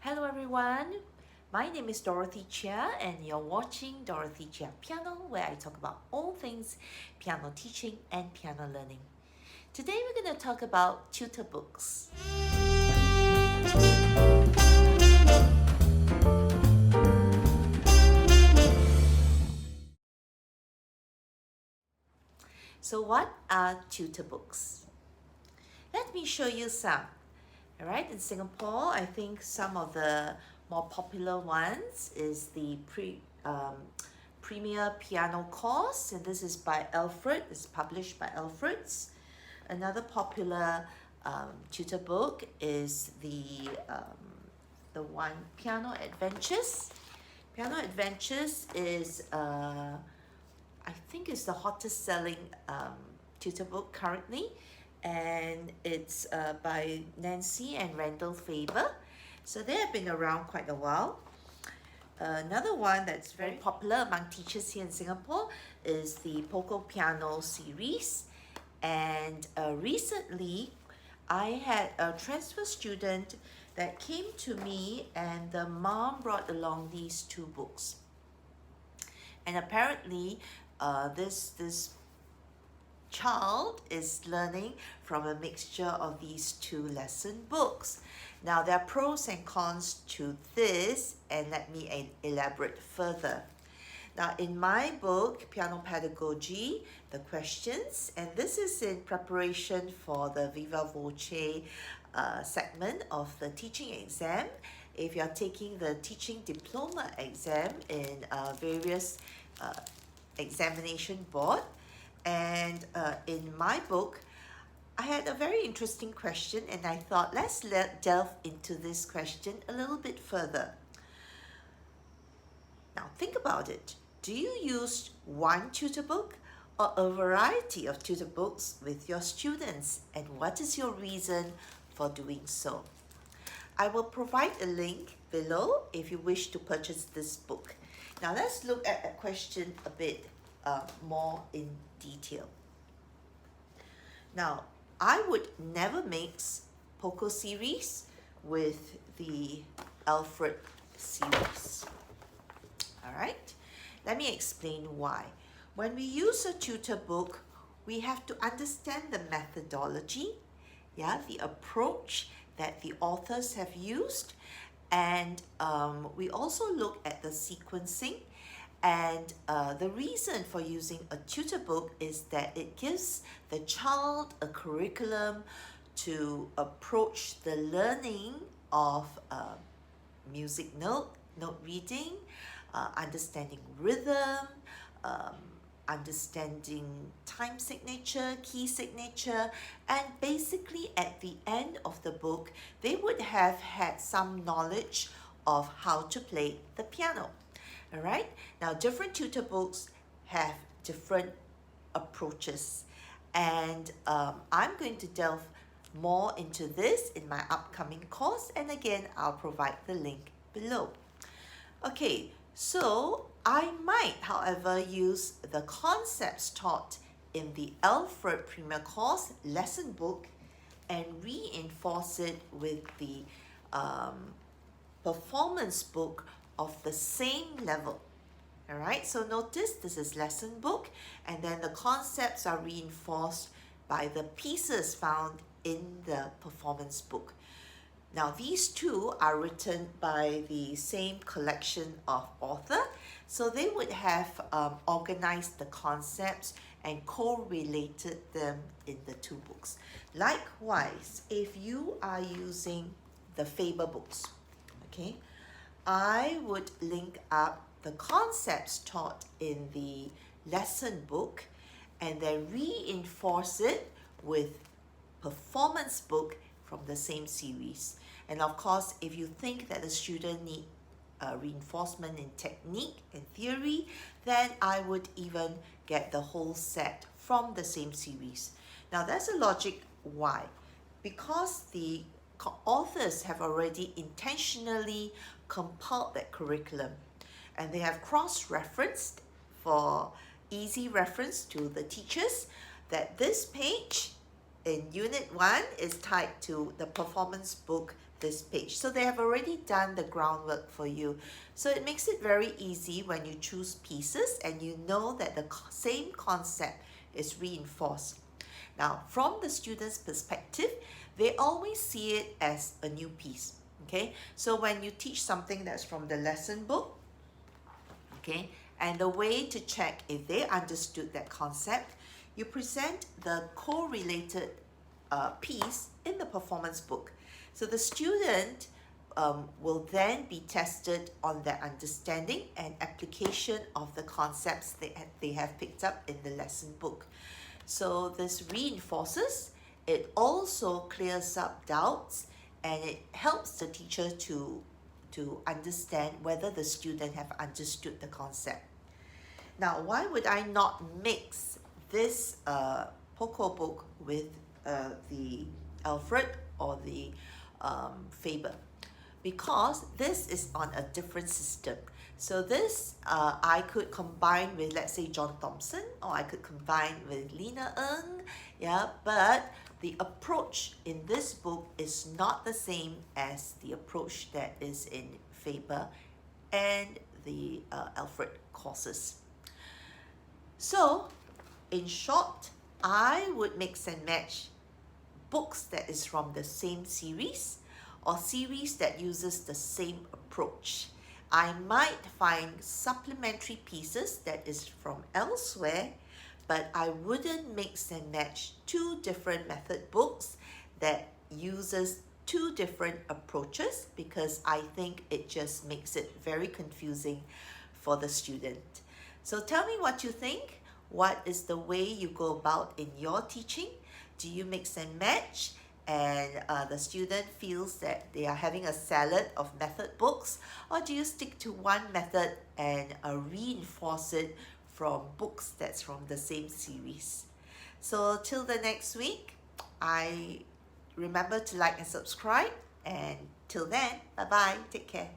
Hello everyone, my name is Dorothy Chia and you're watching Dorothy Chiapiano, where I talk about all things piano teaching and piano learning. Today we're going to talk about tutor books. So what are tutor books? Let me show you some. Alright, in Singapore, I think some of the more popular ones is the Premier Piano Course, and this is by Alfred. It's published by Alfred's. Another popular tutor book is the one Piano Adventures. Piano Adventures is I think it's the hottest selling tutor book currently, and it's by Nancy and Randall Faber. So they have been around quite a while. Another one that's very popular among teachers here in Singapore is the Poco Piano series. And recently, I had a transfer student that came to me, and the mom brought along these two books. And apparently, this child is learning from a mixture of these two lesson books. Now, there are pros and cons to this, and let me elaborate further. Now, in my book, Piano Pedagogy, the questions, and this is in preparation for the Viva Voce segment of the teaching exam. If you're taking the teaching diploma exam in various examination board, and in my book, I had a very interesting question, and I thought let's delve into this question a little bit further. Now think about it. Do you use one tutor book or a variety of tutor books with your students, and what is your reason for doing so? I will provide a link below if you wish to purchase this book. Now let's look at that question a bit more in detail. Now, I would never mix Poco series with the Alfred series. All right, let me explain why. When we use a tutor book, we have to understand the methodology, the approach that the authors have used, and we also look at the sequencing. And the reason for using a tutor book is that it gives the child a curriculum to approach the learning of music note reading, understanding rhythm, understanding time signature, key signature, and basically at the end of the book, they would have had some knowledge of how to play the piano. All right, now different tutor books have different approaches, and I'm going to delve more into this in my upcoming course, and again, I'll provide the link below. Okay, so I might, however, use the concepts taught in the Alfred Premier Course lesson book and reinforce it with the performance book of the same level. All right, so notice this is lesson book, and then the concepts are reinforced by the pieces found in the performance book. Now, these two are written by the same collection of author, so they would have organized the concepts and correlated them in the two books. Likewise, if you are using the Faber books, okay, I would link up the concepts taught in the lesson book and then reinforce it with performance book from the same series. And of course, if you think that the student need reinforcement in technique and theory, then I would even get the whole set from the same series. Now, there's a logic why. Because the authors have already intentionally compiled that curriculum, and they have cross-referenced for easy reference to the teachers that this page in Unit 1 is tied to the performance book, this page. So they have already done the groundwork for you. So it makes it very easy when you choose pieces and you know that the same concept is reinforced. Now, from the student's perspective, they always see it as a new piece. Okay, so when you teach something that's from the lesson book, okay, and the way to check if they understood that concept, you present the correlated piece in the performance book. So the student will then be tested on their understanding and application of the concepts they have picked up in the lesson book. So this reinforces, it also clears up doubts, and it helps the teacher to understand whether the student have understood the concept. Now, why would I not mix this Poco book with the Alfred or the Faber? Because this is on a different system. So this I could combine with, let's say, John Thompson, or I could combine with Lina Ng, yeah, but the approach in this book is not the same as the approach that is in Faber and the Alfred courses. So, in short, I would mix and match books that is from the same series or series that uses the same approach. I might find supplementary pieces that is from elsewhere, but I wouldn't mix and match two different method books that uses two different approaches, because I think it just makes it very confusing for the student. So tell me what you think. What is the way you go about in your teaching? Do you mix and match and the student feels that they are having a salad of method books, or do you stick to one method and reinforce it from books that's from the same series? So till the next week, I remember to like and subscribe, and till then, bye bye, take care.